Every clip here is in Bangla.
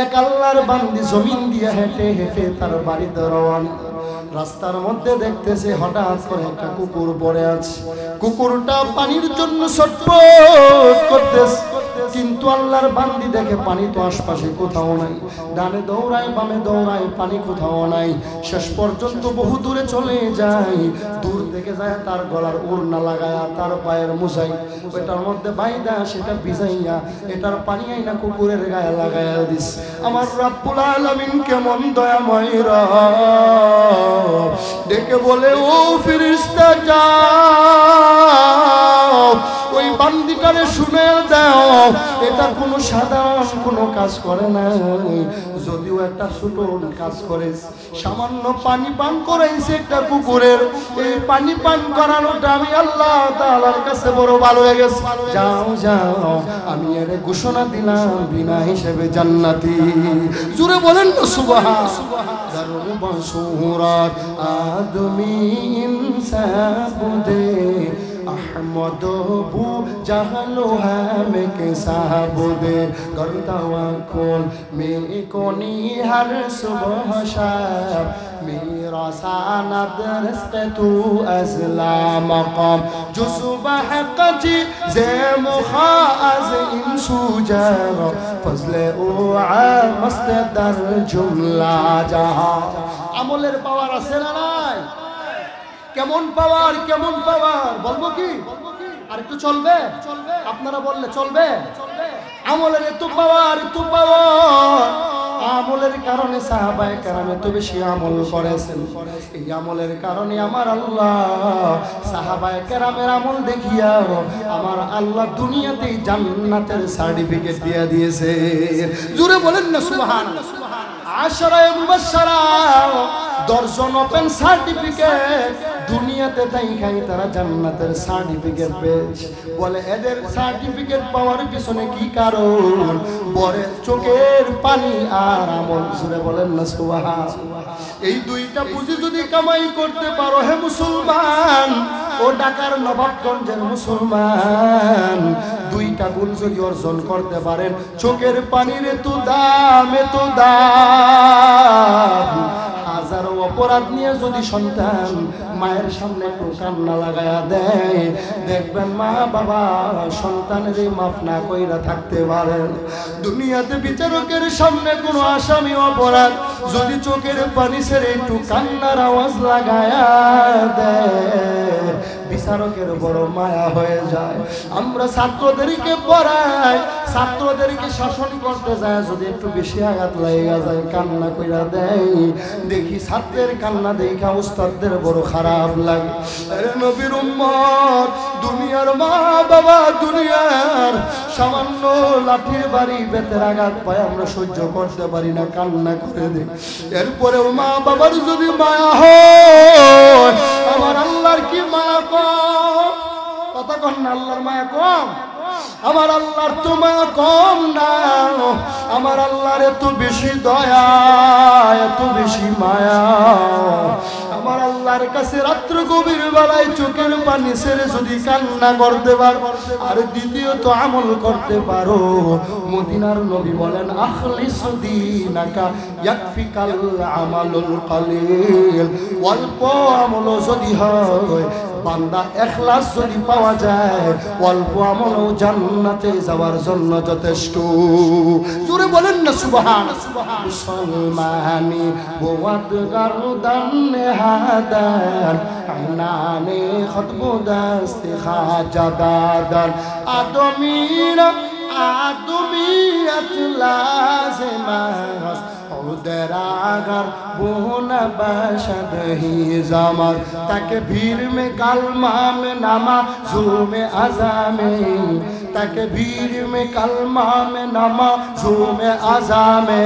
এক আল্লাহর বান্দি জমিন দিয়ে হেঁটে হেঁটে তার বাড়িতে রওনা। রাস্তার মধ্যে দেখতেছে হঠাৎ করে একটা কুকুর পড়ে আছে। কুকুরটা পানির জন্য ছটফট করতেছে, কিন্তু আল্লাহর বান্দি দেখে পানি তো আশপাশে কোথাও নাই। ডানে দৌড়ায় বামে দৌড়ায়, পানি কোথাও নাই। শেষ পর্যন্ত বহু দূরে চলে যায়। দূর থেকে যায় তার গলার ওড়না লাগায়া তার পায়ের মোজাই ওইটার মধ্যে বাইদা সেটা ভিজাইয়া এটার পানি আইনা কুকুরের গায়ে লাগায়া দিস। আমার রব্বুল আলামিন কেমন দয়াময় রব, ডেকে বলে ও ফেরেশতা যাও ওই বান্দিটারে শুনে দাও, এটা কোনো সাধারণ কোনো কাজ করে না, যদিও একটা ছোট কাজ করে। সামান্য পানি পান করাইছে একটা কুকুরের, এই পানি পান করানোটা আমি আল্লাহ তাআলার কাছে বড় ভালো হয়ে গেছে। যাও যাও, আমি এর ঘোষণা দিলাম বিনা হিসেবে জান্নাতি। জোরে বলেন না সুবহান। দারুল বসুরাত আদমি ইনসাফ দে अहमद बू जहलो है में के साबुदे गर्दावकुल में कोनी हर सुबह शाम मेरा सानद रिस्क तू अज़ला मकाम जो सुबह कजी जे मुखाज इंसू जरा फजले ओ मस्त दर जुमला जहां আমলের পাওয়ার আছে না নাই? কেমন পাওয়ার, কেমন পাওয়ার বলবো কি? আর একটু চলবে? আপনারা বললে চলবে? আমলের এত পাওয়ার, এত পাওয়ার। আমলের কারণে সাহাবায়ে কেরাম এত বেশি আমল করেছেন। এই আমলের কারণে আমার আল্লাহ সাহাবায়ে কেরামের আমল দেখিয়া আমার আল্লাহ দুনিয়াতেই জান্নাতের সার্টিফিকেট দিয়ে দিয়েছে। জোরে বলেন না সুবহানাল্লাহ। আশরায়ে মুবাশশারা 10 জন ওপেন সার্টিফিকেট দুনিয়াতে দেখাই তারা জান্নাতের সার্টিফিকেট পেয়েছে। বলে এদের সার্টিফিকেট পাওয়ার পিছনে কি কারণ? বলে চোখের পানি আর আমল। জোরে বলেন না সুবহানাল্লাহ। এই দুইটা পুঁজি যদি কামাই করতে পারো হে মুসলমান, ও ঢাকার নবাবগঞ্জের মুসলমান, দুইটা গুণ যদি অর্জন করতে পারেন, চোখের পানির এত দাম, এত দাম। হাজারো অপরাধ নিয়ে যদি সন্তান মায়ের সামনে একটু কান্না লাগায়া দেয়, দেখবেন মা বাবা সন্তানের মাফ না কইরা থাকতে পারেন। দুনিয়াতে বিচারকের সামনে কোনো আসামি অপরাধ যদি চোখের পানি ছেড়ে একটু কান্নার আওয়াজ লাগায়া দেয়, বিচারকের বড় মায়া হয়ে যায়। আমরা ছাত্রদেরকে পড়াই, ছাত্রদেরকে শাসন করতে যায়, যদি একটু বেশি আঘাত লাগা যায় কান্না কইরা দেয়, দেখি ছাত্রের কান্না দেখা উস্তাদদের বড় খারাপ লাগে। আরে নবীর উম্মত, দুনিয়ার মা বাবা, দুনিয়ার সামান্য লাঠির বাড়ি বেতের আঘাত পায় আমরা সহ্য করতে পারি না, কান্না করে দেয়। এরপরেও মা বাবার যদি মায়া হয়, আমার আল্লাহর কি মায়া কম? কথা কন না, আল্লাহর মায়া কম? আমার আল্লাহর তো মায়া কম না। আমার আল্লাহর এত বেশি দয়া, এত বেশি মায়া। আমার আল্লাহর কাছে রাত্র গভীর বেলায় চোখের পানি ছেড়ে যদি কান্না করতে পারো, আর দ্বিতীয়ত আমল করতে পারো, মদিনার নবী বলেন আখলিস দীনাকা ইয়াকফিকাল আমালুল কালিল। অল্প আমল যদি হয়, বান্দা ইখলাস যদি পাওয়া যায়, অল্প আমলও জান্নাতে যাওয়ার জন্য যথেষ্ট। জোরে বলেন না সুবহানাল্লাহ। মুসলমানি বোয়াত গারদান নেহাদান আনানে খতমু দাস্তে খাজাদাদান আদমিরা আদমিয়াত লাজিমাস उदरागर बोना बशद ही जमा ताके भीड़ में कलमा में नमा ज़ूम अज़ामे ताके भीड़ में कलमा में नमा ज़ूम अज़ामे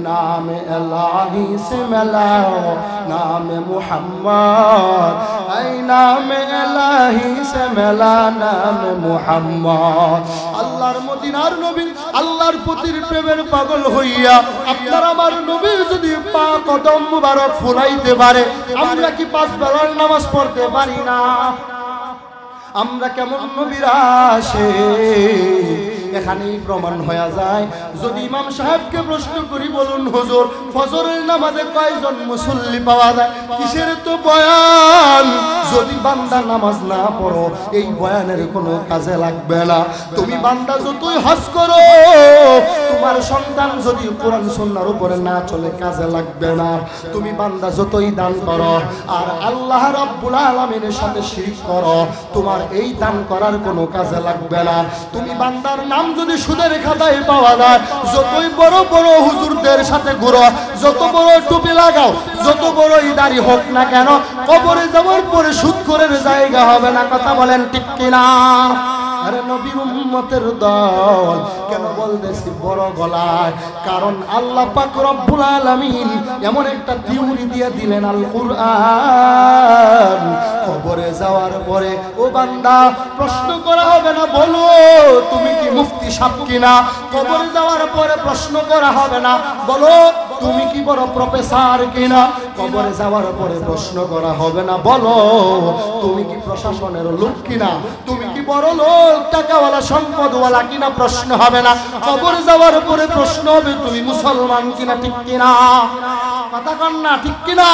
नाम इलाही से मिलाओ नाम मुहम्मद, नाम इलाही से मिला नाम मुहम्मद। আল্লাহর মদিনার নবী আল্লাহর প্রতির প্রেমের পাগল হইয়া আপনার আমার নবী যদি পা কদম মুবারক ফুলাইতে পারে, আমরা কি 5 বেলার নামাজ পড়তে পারি না? আমরা কেমন নবীর আশিক, এখানেই প্রমাণ হয়ে যায়। যদি ইমাম সাহেবকে প্রশ্ন করি, বলুন হুজুর ফজরের নামাজে কয়জন মুসল্লি পাওয়া যায়? কিসের তো বয়ান, যদি বান্দা নামাজ না পড়ো এই বয়ানের কোনো কাজে লাগবে না। তুমি বান্দা যতই হজ করো, তোমার সন্তান যদি কোরআন সুন্নাহর উপরে না চলে কাজে লাগবে না। তুমি বান্দা যতই দান করো আর আল্লাহ রাব্বুল আলামিনের সাথে শিরক করো, তোমার এই দান করার কোনো কাজে লাগবে না। তুমি বান্দার নাম যদি সুদের খাতায় পাওয়া যায়, যতই বড় বড় হুজুরদের সাথে ঘুরো, যত বড় টুপি লাগাও, যত বড় দাড়ি হোক না কেন, কবরে যাওয়ার পরে সুদখোরের জায়গা হবে না। কথা বলেন ঠিক কিনা? আরে নবীর উম্মতের দল কেন বলতেছি বড় গলায়? কারণ আল্লাহ পাক রব্বুল আলামিন এমন একটা থিওরি দিয়ে দিলেন আল কুরআন। কবরে যাওয়ার পরে ও বান্দা প্রশ্ন করা হবে না, বলো তুমি কি মুফতি সাহেব কিনা। কবরে যাওয়ার পরে প্রশ্ন করা হবে না, বলো তুমি কি বড় প্রফেসর কিনা। কবরে যাওয়ার পরে প্রশ্ন করা হবে না, বলো তুমি কি প্রশাসনের লোক কিনা, তুমি কি বড় লোক টাকাওয়ালা সম্পদওয়ালা কিনা। প্রশ্ন হবে না। কবরে যাওয়ার পরে প্রশ্ন হবে তুমি মুসলমান কিনা। ঠিক কিনা? কথা কন না, ঠিক কিনা?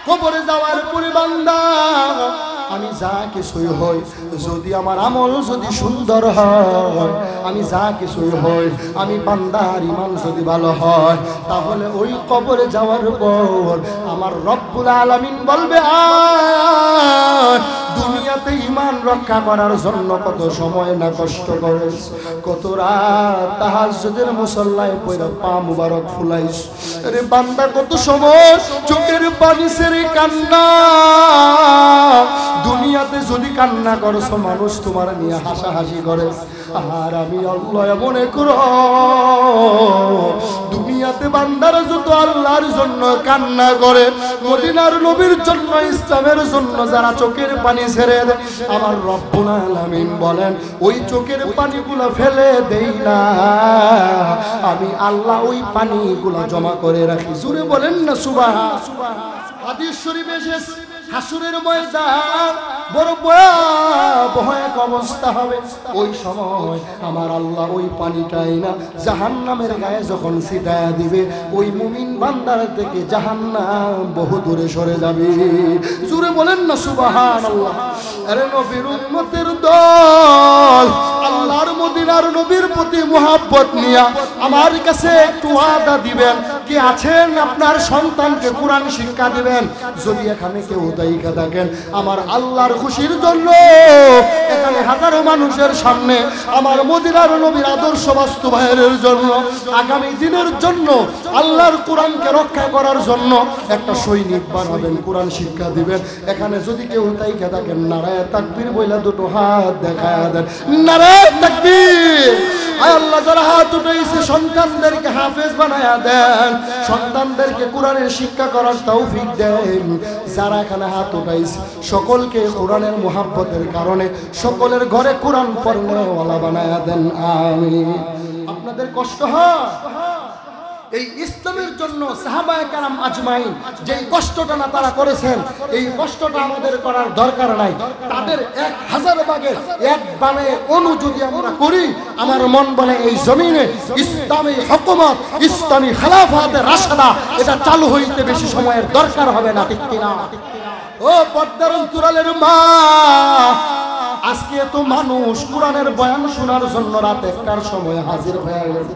কবরে যাওয়ার পরে বান্দা আমি যা কিছুই হই, যদি আমার আমল যদি সুন্দর হয়, আমি যা কিছুই হই, আমি বান্দার ঈমান যদি ভালো হয়, তাহলে ওই কবরে যাওয়ার পর আমার রব্বুল আলামিন বলবে, দুনিয়াতে ঈমান রক্ষা করার জন্য কত সময় না কষ্ট করিস, কত রাত তাহাজ্জুদের মুসল্লায় পয়রা পা মুবারক ফুলাইস। আরে বান্দা কত সময় চোখের পানি ছেড়ে কান্না। দুনিয়াতে যদি কান্না করছো, মানুষ তোমার নিয়ে হাসাহাসি করে, আর আমি আল্লাহ মনে করো দুনিয়াতে বান্দারা যত আল্লাহর জন্য কান্না করে, মদিনার নবীর জন্য, ইসলামের জন্য যারা চোখের পানি ছেড়ে দেয়, আমার রব্বুল আলামিন বলেন ওই চোখের পানিগুলো ফেলে দেই না, আমি আল্লাহ ওই পানিগুলো জমা করে রাখি। জোরে বলেন না সুবহান। হাদিস শরীফে এসেছে হাসরের ময়দান বড় ভয়াবহ এক অবস্থা হবে। ওই সময় আমার আল্লাহ ওই পানিটাই না জাহান্নামের গায়ে যখন ছিটায়া দিবে, ওই মুমিন বান্দার থেকে জাহান্নাম বহু দূরে সরে যাবে। জোরে বলেন না সুবহানাল্লাহ। আরে নবীর উম্মতের দল, আল্লাহর মদিনার নবীর প্রতি মুহাব্বত নিয়া আমার কাছে একটু ওয়াদা দিবেন, কি আছেন আপনার সন্তানকে কোরআন শিক্ষা দিবেন। যদি এখানে কেউ দায়িকা থাকেন আমার আল্লাহর খুশির জন্য, এখানে হাজারো মানুষের সামনে আমার মদিনার নবীর আদর্শ বাস্তবায়নের জন্য, আগামী দিনের জন্য, আল্লাহর কোরআনকে রক্ষা করার জন্য একটা সৈনিক বানাবেন, কোরআন শিক্ষা দিবেন। এখানে যদি কেউ দায়িকা থাকেন নারায়ে তাকবীর বইলা দুটো হাত দেখায়া দেন। নারায়ে তাকবীর। আয় আল্লাহ, যারা হাত উঠাইছে সন্তানদেরকে হাফেজ বানায়া দেন, সন্তানদেরকে কোরআনের শিক্ষা করার তৌফিক দেন। যারা এখানে হাত উঠাইছে সকলকে কোরআনের মুহাব্বতের কারণে সকলের ঘরে কোরআন পড়নেওয়ালা বানায়া দেন, আমিন। আপনাদের কষ্ট হয় এই ইসলামের জন্য সাহাবায়ে কেরাম আজমাইন যেই কষ্টটা না তারা করেছেন, এই কষ্টটা আমাদের করার দরকার নাই। তাদের 1000 ভাগের 1 ভাগের অনু যদি আমরা করি, আমার মন বলে এই জমিনে ইসলামী হুকুমত, ইসলামী খেলাফতের রাশাদা এটা চালু হইতে বেশি সময়ের দরকার হবে না। ঠিক কিনা? ও পর্দার অন্তরালের মা, আজকে এত মানুষ কোরআনের বয়ান শোনার জন্য রাত 1টার সময় হাজির হয়ে গেছে,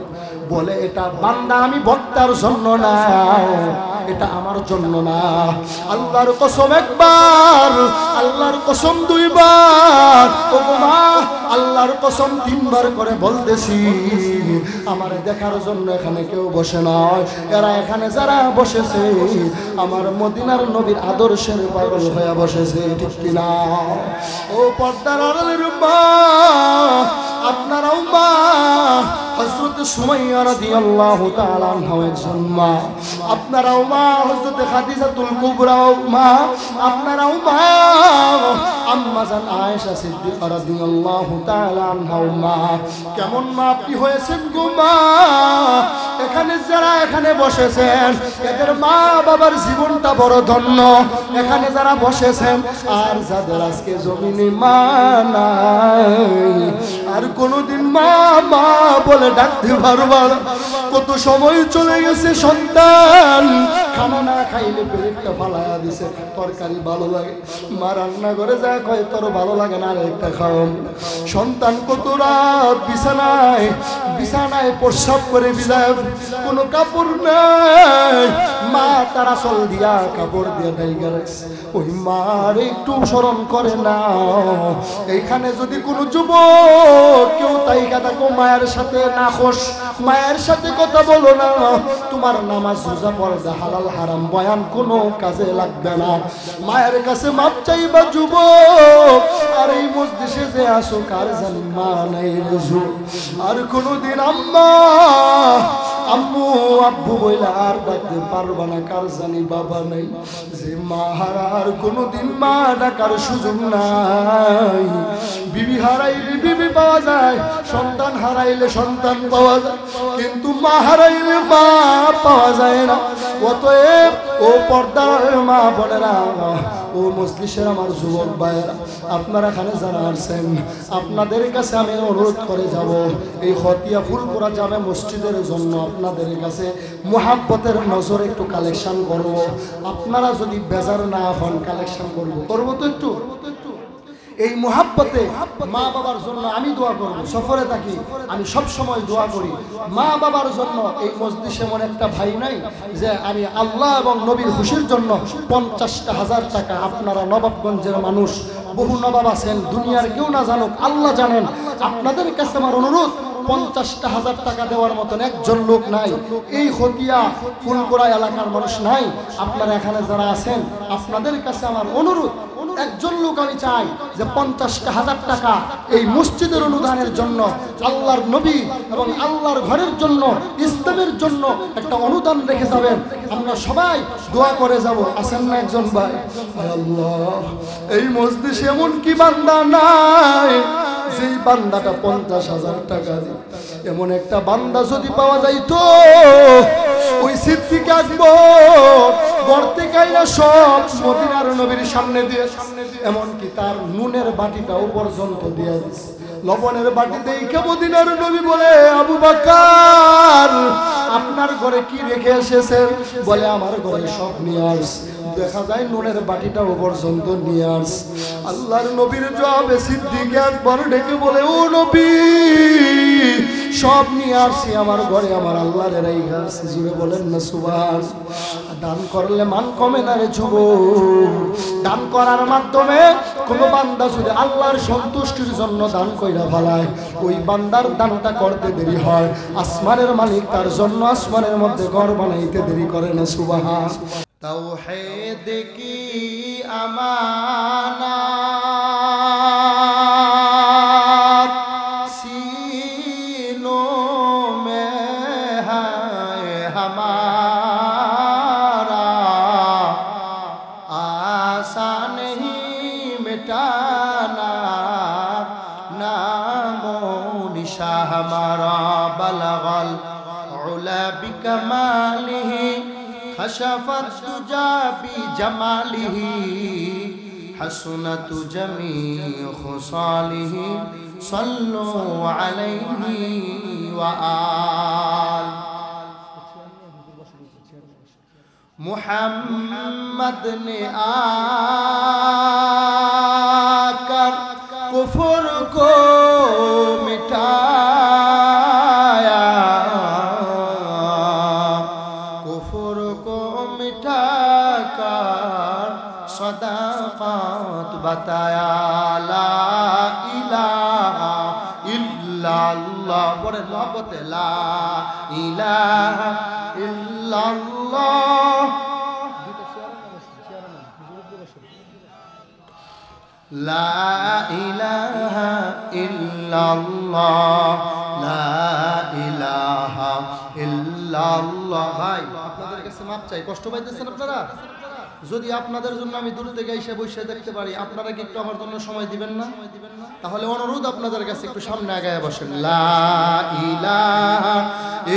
বলে এটা বান্দা আমি বক্তার জন্য না, এটা আমার জন্য না। আল্লাহর কসম একবার, আল্লাহর কসম 2 বার, ও মা আল্লাহর কসম 3 বার করে বলতেছি, আমারে দেখার জন্য এখানে কেউ বসে নয়, এরা এখানে যারা বসেছে আমার মদিনার নবীর আদর্শের পাগল হয়ে বসেছে। ঠিক কিনা? ও পর্দার আড়ালের মা, আপনারাও মা, হযরত সুমাইয়া রাদিয়াল্লাহু তাআলা আনহা একজন মা, আপনারাও মা, হযরত খাদিজাতুল কুবরাও মা, আপনারাও মা, আম্মা জান আয়েশা সিদ্দিকা রাদিয়াল্লাহু তাআলা আনহা মা। কেমন মা আপনি হয়েছেন গো মা? এখানে যারা এখানে বসেছেন এদের মা বাবার জীবনটা বড় ধন্য এখানে যারা বসেছেন আর যাদের আজকে জমিনে মা নাই আর কোনোদিন মা মা বলে ডাকতে পারবা না কত সময় চলে গেছে সন্তান খানা না খাইলে পেটটা ফালায়া দিছে তরকারি ভালো লাগে মা রান্না করে যা কয় তোর ভালো লাগে না একটা খাও সন্তান কত রাত বিছানায় প্রস্রাব করে বিদায় কোনো কাপড় নাই মা তারা চল দিয়া কাপড় দিয়ে ঢাইকা রাখছে ওই মার একটু স্মরণ করে না এইখানে যদি কোনো যুবক কেউ তাইকা থাকো মায়ের সাথে না খোস মায়ের সাথে কথা বলো না তোমার নামাজ রোজা পর্দা হালাল হারাম বয়ান কোনো কাজে লাগবে না মায়ের কাছে মাপ চাইবা যুবক আর এই মজলিসে যে আসো কার জানি মা নাই রেজু আর কোনোদিন আম্মা আম্মু আব্বু বইলা আর ডাকতে পারবা না কার জানি বাবা নাই যে মা হারা আর কোনোদিন মা ডাকার সুযোগ নাই বিবি হারাইলে বিবি পাওয়া যায় সন্তান হারাইলে সন্তান পাওয়া যায় কিন্তু মা হারাইলে মা পাওয়া যায় না অতএব ও পর্দার মা বোনেরা ও মজলিসের আমার যুবক ভাইয়েরা আপনারা এখানে যারা আসছেন আপনাদের কাছে আমি অনুরোধ করে যাব এই হতিয়া ফুলপুরা জামে মসজিদের জন্য আপনাদের কাছে মুহাব্বতের নজর একটু কালেকশন করব আপনারা যদি বেজার না হন কালেকশন করব তো একটু এই মুহাব্বতে মা বাবার জন্য আমি দোয়া করব সফরে থাকি আমি সব সময় দোয়া করি মা বাবার জন্য এই মজলিসে এমন একটা ভাই নাই যে আমি আল্লাহ এবং নবীর খুশির জন্য 50,000 টাকা আপনারা নবাবগঞ্জের মানুষ বহু নবাব আছেন দুনিয়ার কেউ না জানুক আল্লাহ জানেন আপনাদের কাছে আমার অনুরোধ 50,000 টাকা দেওয়ার মতন একজন লোক নাই এই হতিয়া ফুলপুরা এলাকার মানুষ নাই আপনারা এখানে যারা আছেন আপনাদের কাছে আমার অনুরোধ একজন লোক আমি চাই যে 50,000 টাকা এই মসজিদের অনুদানের জন্য আল্লাহর নবী এবং আল্লাহর ঘরের জন্য ইসলামের জন্য একটা অনুদান রেখে যাবেন আমরা সবাই দোয়া করে যাব আছেন না একজন ভাই আল্লাহ এই মসজিদে এমন কি বান্দা নাই যেই বান্দাটা 50,000 টাকা দিয়ে এমন একটা বান্দা যদি পাওয়া যাইতো ওই সিদ্দিক আকবর গর্তে কাইরা সব মদিনার নবীর সামনে দিয়ে এমন কি তার নুনের বাটিটাও পর্যন্ত দিয়ে দিছে লবণের বাটি দেখে মদিনার নবী বলে আবু বকর আপনার ঘরে কি রেখে এসেছেন বলে আমার ঘরে সব নিয়ে আস দেখা যায় নুনের বাটিটাও পর্যন্ত নিয়ে আস আল্লাহর নবীর জবাবে সিদ্দিক আকবর ডেকে বলে ও নবী সব নিয়ে আসছি আমার ঘরে আমার আল্লাহর রাইখা আছে জুড়ে বলেন না সুবহান দান করলে মান কমে না রে যুবক দান করার মাধ্যমে কোনো বান্দা যদি আল্লাহর সন্তুষ্টির জন্য দান কইরা ফেলায় ওই বান্দার দানটা করতে দেরি হয় আসমানের মালিক তার জন্য আসমানের মধ্যে ঘর বানাইতে দেরি করে না সুবহান তাওহীদ কি আমানাত सीनों में है हमारा आसान नहीं मिटाना नामो निशा हमारा बलगल उला बिकमालिही खशफत तुजा बिजमालिही हसनत जमीअ खुसालिही सल्लु अलैहि व आल मुहम्मद ने आकर कुफ्र को मिटाया कुफ्र को मिटाकर सदाकत बताया ला इलाहा इल्लल्लाह बड़े मोहब्बत ला इलाहा इल्लल्लाह ला इलाहा इल्लल्लाह ला इलाहा इल्लल्लाह ভাই আপনাদের কাছে মাপ চাই কষ্ট পাইতেছেন আপনারা যদি আপনাদের জন্য আমি দূর থেকে এসে বসে দেখতে পারি, আপনারা কি একটু আমার জন্য সময় দিবেন না? তাহলে অনুরোধ আপনাদের কাছে একটু সামনে আগায় বসেন। লা ইলাহা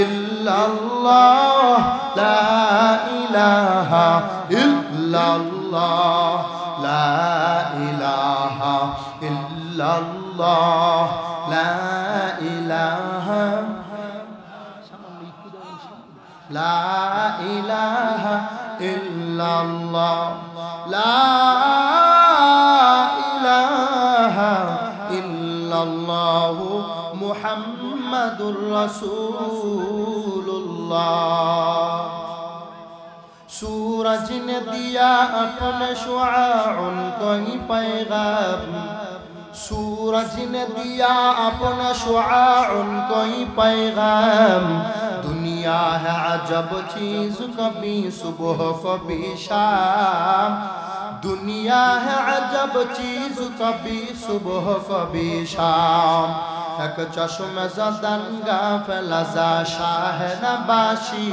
ইল্লাল্লাহ, লা ইলাহা ইল্লাল্লাহ, লা ইলাহা ইল্লাল্লাহ, লা ইলাহা, লা ইলাহা ইল্লাল্লাহ, লা ইলাহা ইল্লাল্লাহ, মুহাম্মাদুর রাসূলুল্লাহ। सूरज ने दिया अपने शुआउन कोई पैगाम, सूरज ने दिया अपने शुआउन कोई पैगाम, दुनिया है अजब चीज कभी सुबह कभी शाम, दुनिया है अजब चीज कभी सुबह कभी शाम, एक चश्मे ज़दन गाफिल ज़ा शाह नबाशी,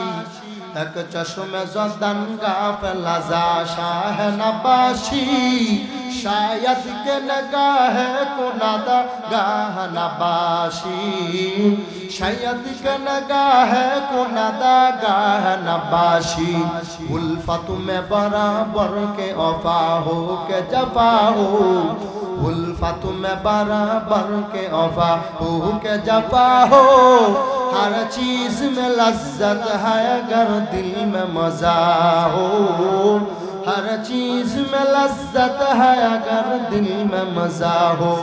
एक चश्मे ज़दन गाफिल ज़ा शाह नबाशी, शायद के नगाह कुनादा गाह नबाशी, शायद के नगाह कुनादा गाह नबाशी, उल्फत में बराबर के वफा हो के जफा हो, उल्फत में बराबर के वफा हो के जफा हो, हर चीज में लज्जत है अगर दिल में मजा हो, हर चीज में लज्जत है अगर दिल में मजा हो,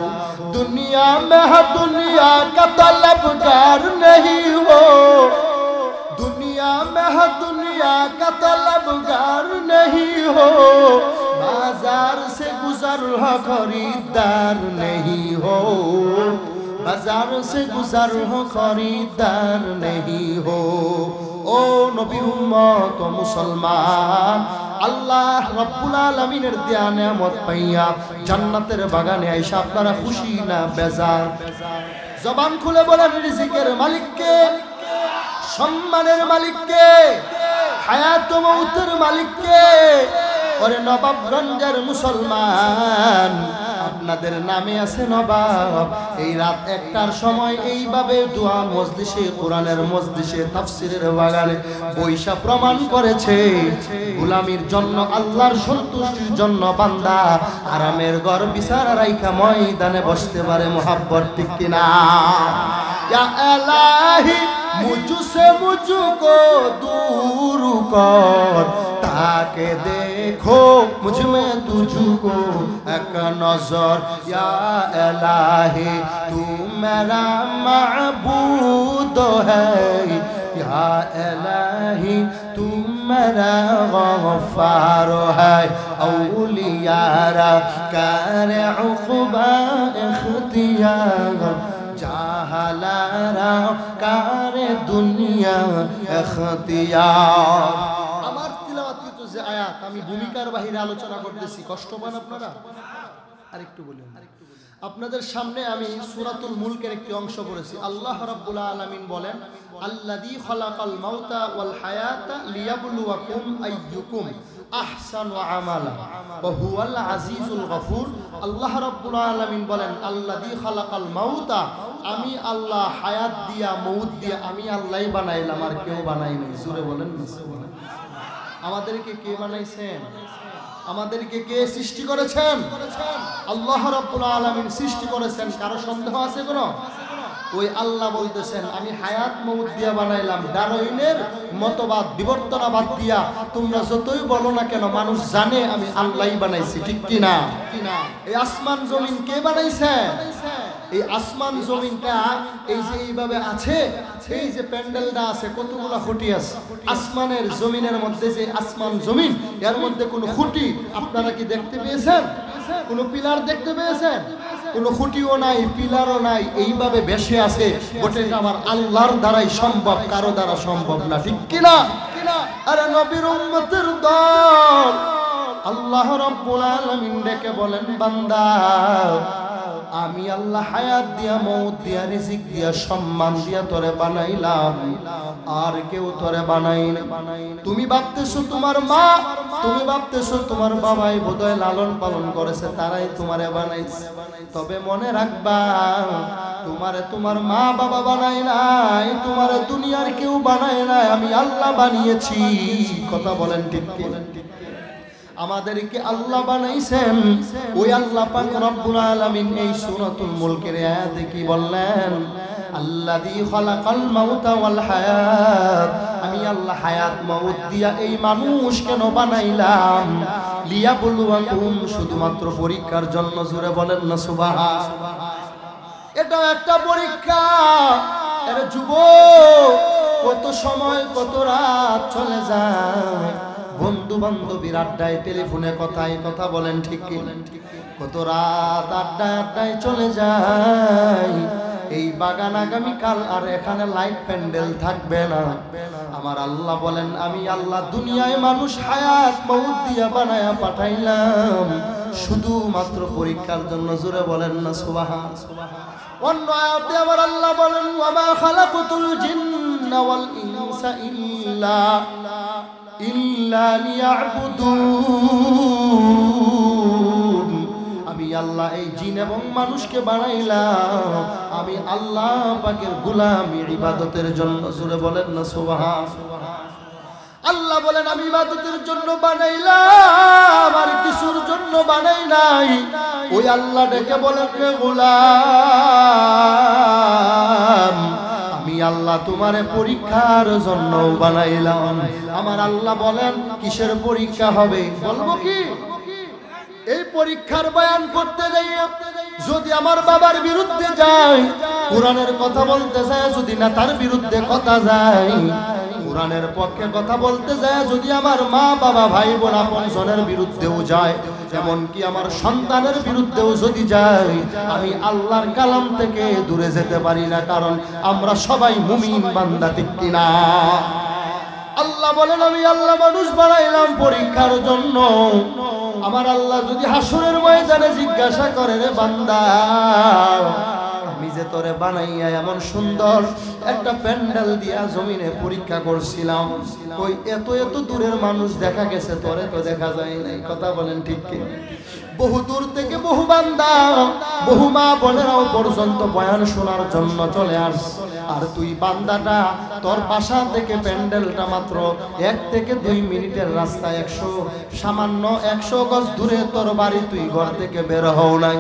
दुनिया में है दुनिया का तलबगार नहीं हो, दुनिया में है दुनिया का तलबगार नहीं हो, बाजार से गुजर हो खरीदार नहीं हो, बाजार से गुजर हो खरीदार नहीं हो। ओ नबीर उम्मत ও মুসলমান, আল্লাহ রব্বুল আলামিনের দেয়া নিয়ামত পাইয়া জান্নাতের বাগানে আইসা আপনারা খুশি না বেজার? জবান খুলে বলেন রিজিকের মালিককে, সম্মানের মালিককে, হায়াত ও মৌতের মালিককে। ওরে নবাবগঞ্জের মুসলমান, আপনাদের নামে আছে নবাব। এই রাত 1টার সময় এইভাবে দোয়া মজলিসে, কোরআনের মজলিসে, তাফসীরের বাগানে বৈশা প্রমাণ করেছে গোলামির জন্য, আল্লাহর সন্তুষ্টির জন্য বান্দা আরামের ঘর বিছানা রাইখা ময়দানে বসতে পারে। মুহাব্বত ঠিক কিনা? ইয়া ইলাহি মুঝসে মুঝকো দূর কর, ताके देखो मुझ में तुझको एक नजर, या इलाही तू मेरा माबूद है, या इलाही तू मेरा गफ्फार है, औलियारा करे उक़बा इख्तियार, जाहलारा करे दुनिया इख्तियार। যে আয়াত আমি ভূমিকার বাহিরে আলোচনা করতেছি, কষ্ট পান আপনারা? আরেকটু বলুন। আপনাদের সামনে আমি সূরাতুল মুলকের একটি অংশ পড়েছি। আল্লাহ রাব্বুল আলামিন বলেন, আল্লাযী খালাকাল মাউতা ওয়াল হায়াতা লিয়াবলুয়াকুম আইয়ুকুম আহসানু আমালা ওয়া হুয়াল আজিজুল গফুর। আল্লাহ রাব্বুল আলামিন বলেন, আল্লাযী খালাকাল মাউতা, আমি আল্লাহ হায়াত দিয়া মউত দিয়া আমি আল্লাহই বানাইলাম, আর কেউ বানাই নাই। জোরে বলেন না। আমাদেরকে কে বানাইছেন? আমাদেরকে কে সৃষ্টি করেছেন? আল্লাহ রাব্বুল আলামিন সৃষ্টি করেছেন। কারো সন্দেহ আছে কোনো? ওই আল্লাহ বলতেছেন, আমি হায়াত মউত দিয়া বানাইলাম। ডারউইনের মতবাদ, বিবর্তনবাদ দিয়া তোমরা যতই বলো না কেন, মানুষ জানে আমি আল্লাহই বানাইছি। ঠিক কি না? এই আসমান জমিন কে বানাইছে? এই আসমান জমিনটা এই যে এইভাবে আছে, এই যে প্যান্ডেলটা আছে, কতগুলো খুঁটি আছে আসমানের জমিনের মধ্যে। যে আসমান জমিন, এর মধ্যে কোনো খুঁটি আপনারা কি দেখতে পেয়েছেন? কোনো পিলার দেখতে পেয়েছেন? কোনো খুঁটিও নাই, পিলারও নাই, এইভাবে ভেসে আছে। গোটেটা আমার আল্লাহর দ্বারাই সম্ভব, কারো দ্বারা সম্ভব না। ঠিক কিনা? আরে নবীর উম্মতের দল, আল্লাহ রাব্বুল আলামিন ডেকে বলেন, বান্দা আমি আল্লাহ হায়াত দিয়া, মওত দিয়া, রিজিক দিয়া, সম্মান দিয়া তোরে বানাইলাম, আর কেউ তোরে বানাই না। তুমি ভাবতেছো তোমার মা, তুমি ভাবতেছো তোমার বাবাই বোধহয় লালন পালন করেছে, তারাই তোমারে বানাইছে। তবে মনে রাখবা, তোমারে তোমার মা বাবা বানাই নাই, তোমারে দুনিয়ার কেউ বানায় নাই, আমি আল্লাহ বানিয়েছি। কথা বলেন ঠিক কি? আমাদেরকে আল্লাহ বানাইছেন। ওই আল্লাহ পাক রব্বুল আলামিন এই সূরাতুল মুলকের আয়াতে কি বললেন? আল্লাযী খালাকাল মাউতা ওয়াল হায়াত, আমি আল্লাহ হায়াত মওত দিয়া এই মানুষ কেন বানাইলাম? লিয়াবলুয়াকুম, শুধুমাত্র পরীক্ষার জন্য। জোরে বলেন না সুবহান। এটা একটা পরীক্ষা। আরে যুবক, কত সময় কত রাত চলে যায় বন্ধু বান্ধবীর আড্ডায়, টেলিফোনে কথায় কথা বলেন ঠিক কি? কত রাত আড্ডায় চলে যায়। এই বাগান আগামীকাল আর এখানে লাইট প্যান্ডেল থাকবে না। আমার আল্লাহ বলেন, আমি আল্লাহ দুনিয়ায় মানুষ হায়াত মওত দিয়া বানায়া পাঠাইলাম শুধুমাত্র পরীক্ষার জন্য। জোরে বলেন না সুবহান। অন্য আয়াতে আমার আল্লাহ বলেন, ওয়া মা খালাকাতুল জিন্না ওয়াল ইনসা ইল্লা লিয়াবুদুন। আমি আল্লাহ এই জিন এবং মানুষকে বানাইলাম আমি আল্লাহ পাকের গোলামি ইবাদতের জন্য। জোরে বলেন না সুবহান। আল্লাহ বলেন, আমি ইবাদতের জন্য বানাইলাম, আর কিছুর জন্য বানাই নাই। ওই আল্লাহ ডেকে বলেন, রে গোলাম, আমি আল্লাহ তোমারে পরীক্ষার জন্য বানাইলাম। আমার আল্লাহ বলেন, কিসের পরীক্ষা হবে? বলবো কি? এই পরীক্ষার বয়ান করতে যাইয়া যদি আমার বাবার বিরুদ্ধে যায়, কোরআনের কথা বলতে যায় যদি না তার বিরুদ্ধে কথা যায়, কোরআনের পক্ষে কথা বলতে যায় যদি আমার মা বাবা ভাই বোন আপনজনের বিরুদ্ধেও যায়, এমনকি আমার সন্তানের বিরুদ্ধেও যদি যায়, আমি আল্লাহর কালাম থেকে দূরে যেতে পারি না, কারণ আমরা সবাই মুমিন বান্দা, ঠিক কিনা? আল্লাহ বলেন, আমি আল্লাহ মানুষ বানাইলাম পরীক্ষার জন্য। আমার আল্লাহ যদি হাসরের ময়দানে জিজ্ঞাসা করে, রে বান্দা, আমি যে তোরে বানাইয়া এমন সুন্দর একটা প্যান্ডেল দিয়া জমিনে পরীক্ষা করছিলাম, ওই এত এত দূরের মানুষ দেখা গেছে, তোরে তো দেখা যায় নাই। কথা বলেন ঠিক কি? বহু দূর থেকে বহু বান্দা, বহু মা বোনেরাও পর্যন্ত বয়ান শোনার জন্য চলে আস। আর তুই বান্দাটা, তোর বাসা থেকে প্যান্ডেলটা মাত্র 1 থেকে 2 মিনিটের রাস্তা, সামান্য 100 গজ দূরে তোর বাড়ি, তুই ঘর থেকে বের হও নাই।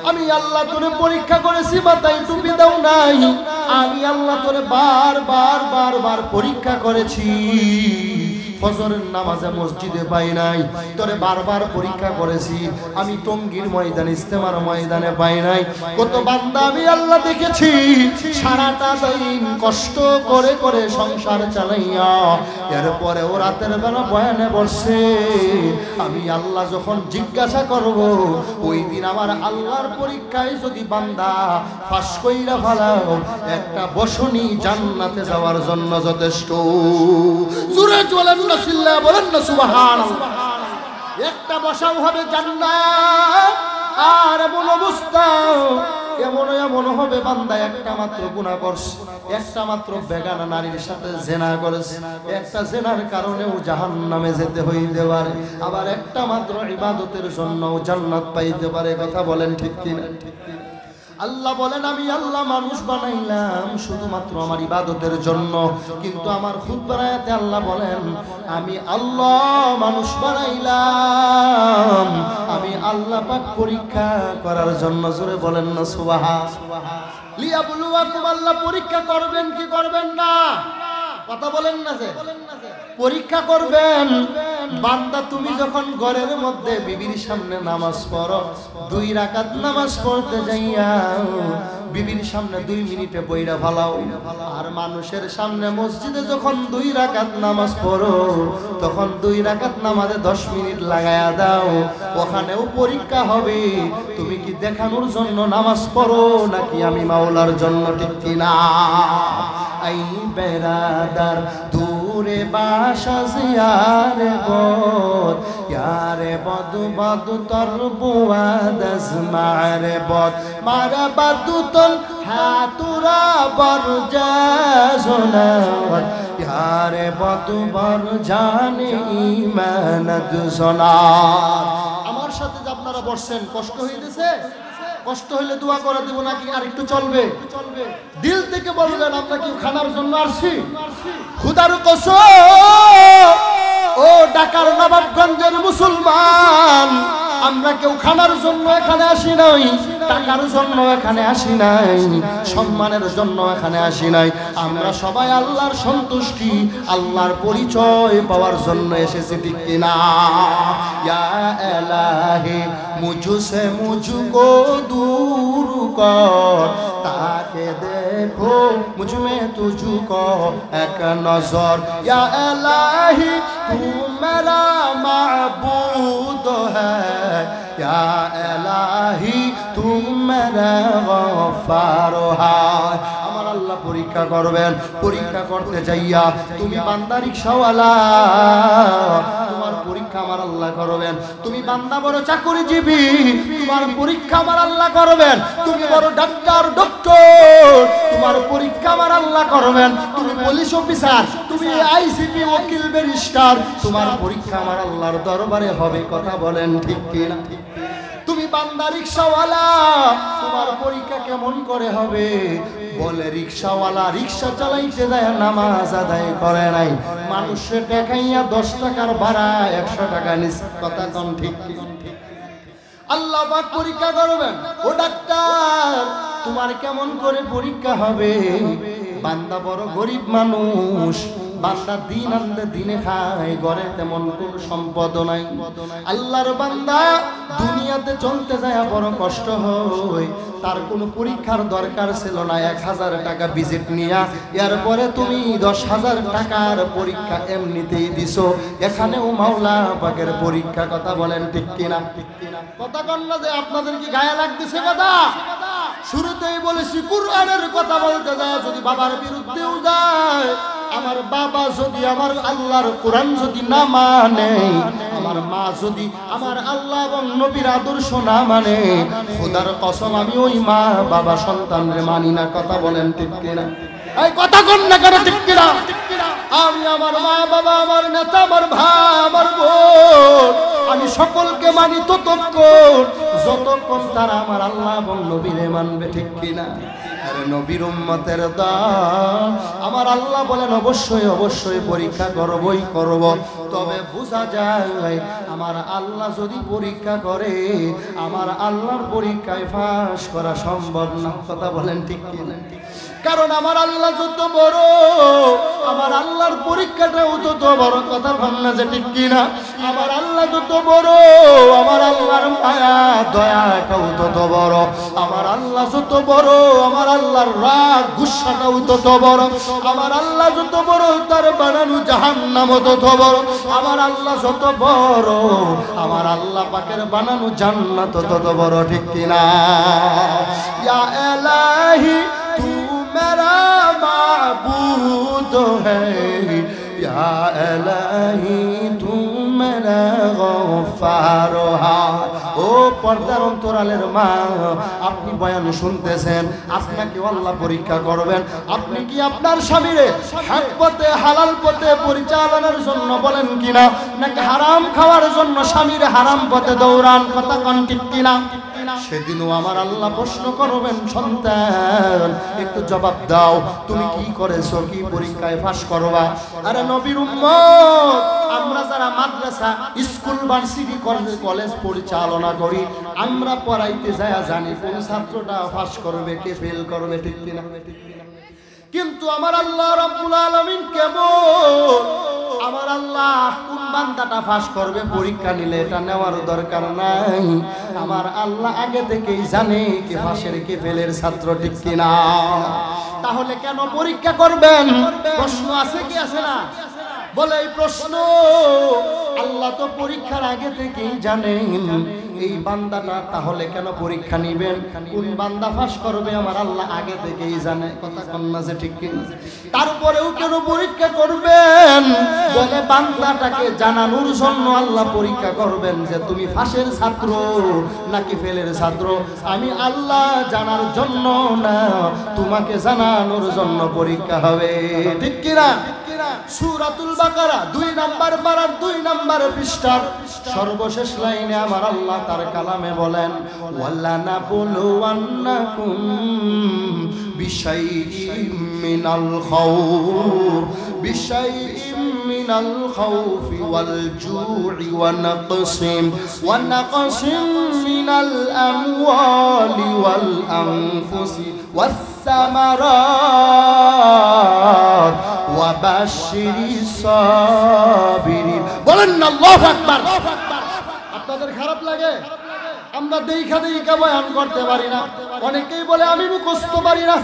আমি আল্লাহ তোরে পরীক্ষা করেছি, মাথায় টুপি দাও নাই। আমি আল্লাহ তোরে বার পরীক্ষা করেছি। ফজরের নামাজে মসজিদে পাই নাই, তোরে বারবার পরীক্ষা করেছি। আমি টঙ্গীর ময়দান, ইস্তেমার ময়দানে পাই নাই। কত বান্দা আমি আল্লাহ দেখেছি সারাটা দিন কষ্ট করে করে সংসার চালাইয়া, এরপরে ও রাতের বেলা বয়ানে বসে। আমি আল্লাহ যখন জিজ্ঞাসা করব, ওই দিন আমার আল্লাহর পরীক্ষায় যদি বান্দা ফাঁস কইরা ফালাও, একটা বসনি জান্নাতে যাওয়ার জন্য যথেষ্ট। জোরে বলেন না, চিল্লায়া বলেন না সুবহানাল্লাহ। একটা বসাও হবে জান্নাত। আর এমন অবস্থা, এমন হবে বান্দা একটা মাত্র গুনাহ করছে, একটা মাত্র বেগানা নারীর সাথে জিনা করেছে, একটা জিনার কারণেও জাহান্নামে যেতে হইতে পারে, আবার একটা মাত্র ইবাদতের জন্যও জান্নাত পাইতে পারে। কথা বলেন ঠিক কিনা? আল্লাহ বলেন, আমি আল্লাহ মানুষ বানাইলাম শুধুমাত্র আমার ইবাদতের জন্য। কিন্তু আমার খুতবার আয়াতে আল্লাহ বলেন, আমি আল্লাহ মানুষ বানাইলাম আমি আল্লাহ পাক পরীক্ষা করার জন্য। জোরে বলেন না সুবহান। লিয়াবলুয়াকুম, আল্লাহ পরীক্ষা করবেন কি করবেন না? কথা বলেন না যে পরীক্ষা করবেন। বান্দা, তুমি যখন ঘরের মধ্যে বিবির সামনে নামাজ পড়ো, 2 রাকাত নামাজ পড়তে যাইয়া বিবির সামনে 2 মিনিটে বইরা ফালাও, আর মানুষের সামনে মসজিদে যখন 2 রাকাত নামাজ পড়ো, তখন 2 রাকাত নামাজে 10 মিনিট লাগায়া দাও। ওখানেও পরীক্ষা হবে, তুমি কি দেখানোর জন্য নামাজ পড়ো নাকি আমি মাওলার জন্য, ঠিক কিনা? আই বেরাদার দূরে বাসা জিয়ারে বদ ইয়ারে বদ বদ তর বুয়াদ মারে বদ মারা বাদু তল হাতুরা বরজা সোনার ইয়ারে বদ বর জানে ইমানত সোনার। আমার সাথে যে আপনারা বসছেন, কষ্ট হইতেছে? কষ্ট হইলে দোয়া করে দেব নাকি আর একটু চলবে? দিল থেকে বলবেন আমরা কি খানার জন্য আসছি? খুদার কসম, ও ঢাকার নবাবগঞ্জের মুসলমান, আমরা কেউ খানার জন্য এখানে আসি নাই, টাকার জন্য এখানে আসি নাই, সম্মানের জন্য এখানে আসি নাই। আমরা সবাই আল্লাহর সন্তুষ্টি, আল্লাহর পরিচয় পাওয়ার জন্য এসেছি, ঠিক কিনা? ইয়া ইলাহি মুঝসে মুঝকো दूर कर, ताके देखो मुझ में तुझको एक नजर। या इलाही तू मेरा माबूद है, या इलाही तू मेरा गफ्फार है। আমার আল্লাহ পরীক্ষা করবেন, পরীক্ষা করতে যাইয়া তুমি বান্দা রিকশাওয়ালা, তোমার পরীক্ষা আমার আল্লাহ করবেন। তুমি বান্দা বড় চাকরিজীবী, তোমার পরীক্ষা আমার আল্লাহ করবেন। তুমি বড় ডাক্তার ডক্টর, তোমার পরীক্ষা আমার আল্লাহ করবেন। তুমি পুলিশ অফিসার, তুমি আইসিপি ওকিল ব্যারিস্টার, তোমার পরীক্ষা আমার আল্লাহর দরবারে হবে। কথা বলেন ঠিক কিনা? তুমি বান্দা রিকশাওয়ালা, তোমার পরীক্ষা কেমন করে হবে? বলে রিকশাওয়ালা রিকশা চালাইতে যায়, নামাজ আদায় করে নাই, মানুষে দেখাইয়া 10 টাকার ভাড়া 100 টাকা নিছে। কথা কোন ঠিক? আল্লাহ পাক পরীক্ষা করবেন। ও ডাক্তার, তোমার কেমন করে পরীক্ষা হবে? বান্দা বড় গরিব মানুষ, বান্দা দিন আনলে দিনে খায়, ঘরে তেমন কোনো সম্পদ নাই। আল্লাহর বান্দা দুনিয়াতে চলতে যায় বড় কষ্ট হয়, তার কোনো পরীক্ষার দরকার ছিল না। 1000 টাকা ভিজিট নিয়া এরপরে তুমি 10,000 টাকার পরীক্ষা এমনিতেই দিছো। এখানেও মাওলা পাকের পরীক্ষা। কথা বলেন ঠিক কিনা? কথা কন না যে আপনাদের কি গায়ে লাগতেছে? কথা শুরুতেই বলেছি, কুরআনের কথা বলতে যায় যদি বাবার বিরুদ্ধেও যায়, আমার বাবা যদি আমার আল্লাহর কোরআন যদি না মানে, আমার মা যদি আমার আল্লাহ এবং নবীর আদর্শ না মানে, খোদার কসম আমি ওই মা বাবা সন্তানরে মানি না। কথা বলেন ঠিক কিনা? এই কথা কোন না কেন ঠিক কিনা? আমি আমার মা বাবা, আমার নেতা, আমার ভাই, আমার বোন, আমি সকলকে মানি ততক্ষণ যতক্ষণ তারা আমার আল্লাহ এবং নবীরে মানবে। ঠিক কিনা? আরে নবীর উম্মতের দল, আমার আল্লাহ বলেন অবশ্যই অবশ্যই পরীক্ষা করবই করব। তবে বোঝা যায় আমার আল্লাহ যদি পরীক্ষা করে, আমার আল্লাহর পরীক্ষায় পাস করা সম্ভব না। কথা বলেন ঠিক কিনা? কারণ আমার আল্লাহ যত বড়, আমার আল্লাহর পরীক্ষাটাও তত বড়। কথা ভাবনা যে ঠিক কিনা? আমার আল্লাহ যত বড়, আমার আল্লাহর মায়া দয়াটাও তত বড়। আমার আল্লাহ যত বড়, আমার আল্লাহর রাগ গুসাটাও তত বড়। আমার আল্লাহ যত বড়, তার বানানো জাহান্নামও তত বড়। আমার আল্লাহ যত বড়, আমার আল্লাহ পাকের বানানো জান্নাত তত বড়। ঠিক কিনা? ইয়া ইলাহি তু मेरा माबूद है, या इलाही तू मेरा गफ्फार है। ও পর্দার অন্তরালের মা, আপনি বয়ান শুনতেছেন, আপনাকে আল্লাহ পরীক্ষা করবেন। আপনি কি আপনার স্বামীরে হক পথে হালাল পথে পরিচালনার জন্য বলেন কিনা, নাকি হারাম খাওয়ার জন্য স্বামীরে হারাম পথে দৌড়ান? কথা কোন ঠিক কিনা? সেদিনও আমার আল্লাহ প্রশ্ন করবেন, সন্তান একটু জবাব দাও, তুমি কি করেছো, কি পরীক্ষায় পাস করবা? আরে নবীর উম্মত, আমরা যারা মাদ্রাসা স্কুল ভার্সিটি কলেজ পরিচালনা করি, আমরা পড়াইতে যায় জানি কোন ছাত্রটা পাস করবে, কে ফেল করবে। ঠিক কিনা? কিন্তু আমার আল্লাহ রাব্বুল আলামিন কেমন, আমার আল্লাহ কোন বান্দাটা পাস করবে পরীক্ষা নিলে এটা নেওয়ার দরকার নাই। আমার আল্লাহ আগে থেকেই জানে কে পাশের কে ফেলের ছাত্র। ঠিক কিনা? তাহলে কেন পরীক্ষা করবেন? প্রশ্ন আছে কি আছে না? বলে এই প্রশ্ন আল্লাহ তো পরীক্ষার আগে থেকেই জানেন এই বান্দাটা, তাহলে কেন পরীক্ষা নিবেন? কোন বান্দা পাস করবে আমার আল্লাহ আগে থেকেই জানে। কথা কন্যা যে ঠিক কিনা? তারপরেও কেন পরীক্ষা করবেন? বলে বান্দাটাকে জানানোর জন্য আল্লাহ পরীক্ষা করবেন যে তুমি ফাঁসের ছাত্র নাকি ফেলের ছাত্র। আমি আল্লাহ জানার জন্য না, তোমাকে জানানোর জন্য পরীক্ষা হবে, ঠিক কিনা? সূরাতুল বাকারা 2 নাম্বার পারার 2 নাম্বার পৃষ্ঠার সর্বশেষ লাইনে আমার আল্লাহ তার কালামে বলেন, ওয়ালা নাবলুওয়ান্নাকুম বিশাইইম মিনাল খাউফ বিশাইইম মিনাল খাউফি ওয়াল জু'i ওয়া নাকসিম মিনাল আমওয়ালি ওয়াল আনফুসি ওয়াস সামারাত ওয়া বাশশিরিস সাবিরিন। বলেন না আল্লাহু আকবার। আপনাদের খারাপ লাগে? আমরা দেখা বয়ান করতে পারি না। অনেকেই বলে আমি মুখস্থ পারি না,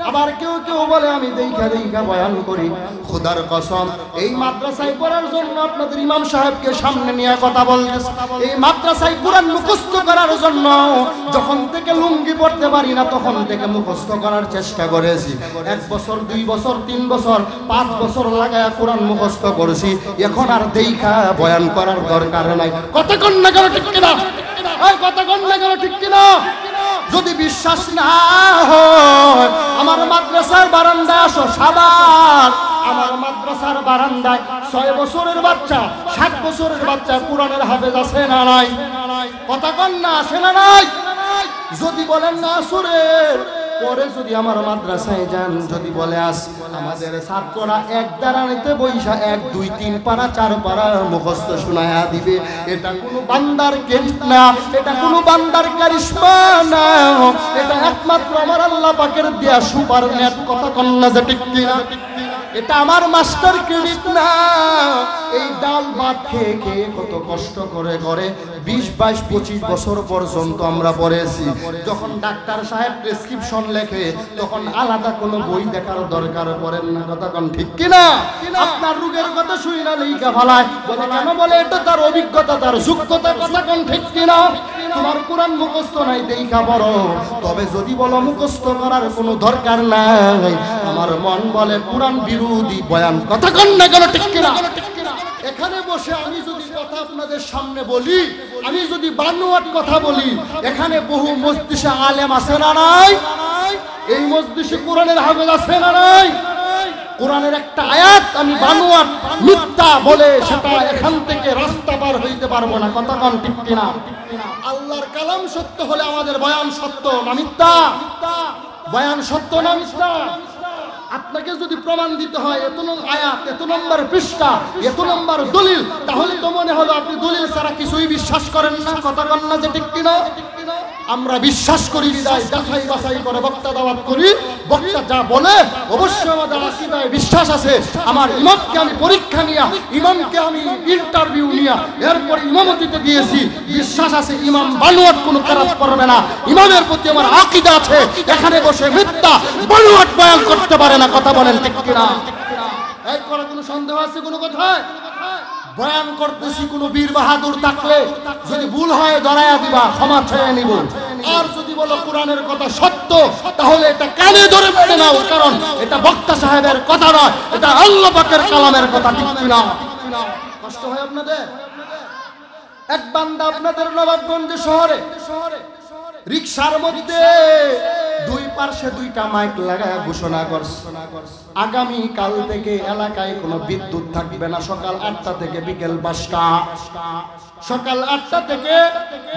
আবার কেউ বলে আমি দেখা বয়ান করি। খোদার কসম, এই মাদ্রাসায় পড়ার জন্য আপনাদের ইমাম সাহেবকে সামনে নিয়ে কথা বলতেছি। এই মাদ্রাসায় কোরআন মুখস্থ করার জন্য যখন থেকে লুঙ্গি পড়তে পারি না তখন থেকে মুখস্থ করার চেষ্টা করেছি। 1 বছর 2 বছর 3 বছর 5 বছর লাগায় কোরআন মুখস্থ করেছি। এখন আর দেখা বয়ান করার দরকার নাই। কতক্ষণ না কেন, ঠিক কিনা? কতক্ষণ না কেন, ঠিক কিনা? যদি বিশ্বাস না হয় আমার মাদ্রাসার বারান্দায় আসো। সাবার আমার মাদ্রাসার বারান্দায় 6 বছরের বাচ্চা 7 বছরের বাচ্চা কোরআনের হাফেজ আছে না নাই? কতক্ষণ না আছে না নাই? যদি বলেন না আসরের পরে যদি আমার মাদ্রাসায় যান, যদি বলে আস আমাদের ছাত্ররা এক দাঁড়ানিতে বৈশা 1 2 3 পারা 4 পারা মুখস্থ শোনায়া দিবে, এটা কোনো বান্দার ক্রেডিট না, এটা কোনো বান্দার কারিশমা না, এটা একমাত্র আমার আল্লাহ পাকের দেয়া সুপার নেট। কথা কন্যা যে ঠিক কিনা? এটা আমার মাস্টার ক্রেডিট না। এই ডাল ভাত খেয়ে খেয়ে কত কষ্ট করে 20 22 25 বছর পর্যন্ত আমরা পড়েছি। যখন ডাক্তার সাহেব প্রেসক্রিপশন লেখে তখন আলাদা কোনো বই দেখার দরকার পড়েন না। কথা কোন ঠিক কিনা? আপনার রোগের কথা শুই না লেখা ফেলায়, বলে কেন? বলে এটা তার অভিজ্ঞতা, তার যোগ্যতা। কথা কোন ঠিক কিনা? তোমার কোরআন মুখস্থ নাই দেখা বড়, তবে যদি বলো মুখস্থ করার কোনো দরকার নাই, আমার মন বলে কোরআন বিরোধী বয়ান। কথা কোন না কেন, ঠিক কিনা? এখানে বসে আমি যদি কথা আপনাদের সামনে বলি, আমি যদি বানোয়াট কথা বলি, এখানে বহু মজলিসে আলেম আছে না নাই? এই মজলিসে কোরআনের হাফেজ আছে না নাই? কোরআনের একটা আয়াত আমি বানোয়াট মিথ্যা বলে সেটা এখান থেকে রাস্তা পার হইতে পারবো না। কথা কোন ঠিক কিনা? আল্লাহর কালাম সত্য হলে আমাদের বয়ান সত্য না মিথ্যা? বয়ান সত্য না মিথ্যা? আপনাকে যদি প্রমাণ দিতে হয় এত নম্বর আয়াত, এত নম্বর পৃষ্ঠা, এত নম্বর দলিল, তাহলে তো মনে হলো আপনি দলিল ছাড়া কিছুই বিশ্বাস করেন না। কথা বল না যে ঠিক কিনা? আমরা বিশ্বাস করি বিদায় যাচাই বাছাই করে বক্তা দাওয়াত করি। বক্তা যা বলে অবশ্যই আমাদের আকীদায় বিশ্বাস আছে। আমার ইমামকে আমি পরীক্ষা নিয়া, ইমামকে আমি ইন্টারভিউ নিয়া এরপর ইমামতিতে দিয়েছি। বিশ্বাস আছে ইমাম বানোয়াট কোনো কাজ করবে না। ইমামের প্রতি আমার আকীদা আছে। এখানে বসে মিথ্যা বানোয়াট বয়ান করতে পারে না। কথা বলেন ঠিক কিনা? এই করে কোনো সন্দেহ আছে কোনো কথায়? বয়ান করতেছি কোনো বীর বাহাদুর থাকলে যদি ভুল হয় ধরায়া দিবা, ক্ষমা চেয়ে নিব। আর যদি বলো কোরআনের কথা সত্য, তাহলে এটা কানে ধরে মেনে নাও, কারণ এটা বক্তা সাহেবের কথা নয়, এটা আল্লাহ পাকের কালামের কথা। ঠিক কিনা? কষ্ট হয় আপনাদের? এক বান্দা আপনাদের নবাবগঞ্জ শহরে রিকশার মধ্যে 2 পার্শ্বে 2টা মাইক লাগায় ঘোষণা করছে আগামী কাল থেকে এলাকায় কোনো বিদ্যুৎ থাকবে না। সকাল 8টা থেকে বিকেল 5টা, সকাল 8টা থেকে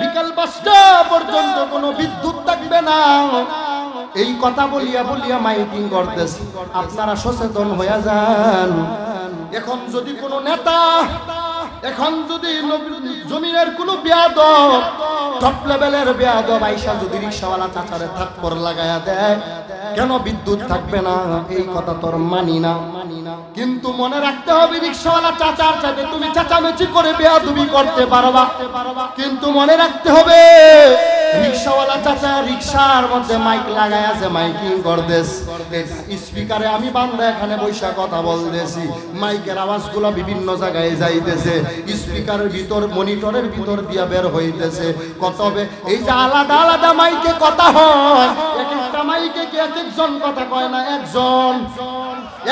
বিকেল 5টা পর্যন্ত কোনো বিদ্যুৎ থাকবে না। এই কথা বলিয়া বলিয়া মাইকিং করতেছে। আপনারা সচেতন হয়ে যান। এখন যদি কোনো নেতা, এখন যদি জমিনের কোনো বেয়াদব, টপ লেভেলের বেয়াদব আইসা যদি রিকশাওয়ালা চাচারে থাপ্পড় লাগায়া দেয়, কেন বিদ্যুৎ থাকবে না? এই কথা তোর মানি না। কিন্তু মনে রাখতে হবে রিকশাওয়ালা চাচার সাথে তুমি চেঁচামেচি করে বেয়াদবি করতে পারবা, কিন্তু মনে রাখতে হবে রিকশাওয়ালা চাচা রিকশার মধ্যে মাইক লাগায় আছে, মাইকিং করতেছে। স্পিকারে আমি বান্দা এখানে বৈশা কথা বলতেছি, মাইকের আওয়াজগুলো বিভিন্ন জায়গায় যাইতেছে, স্পিকারের ভিতর মনিটরের ভিতর দিয়া বের হইতেছে। কত হবে এই যে আলাদা আলাদা মাইকে কথা হয়, এক একটা মাইকে কি এক একজন কথা কয় না, একজন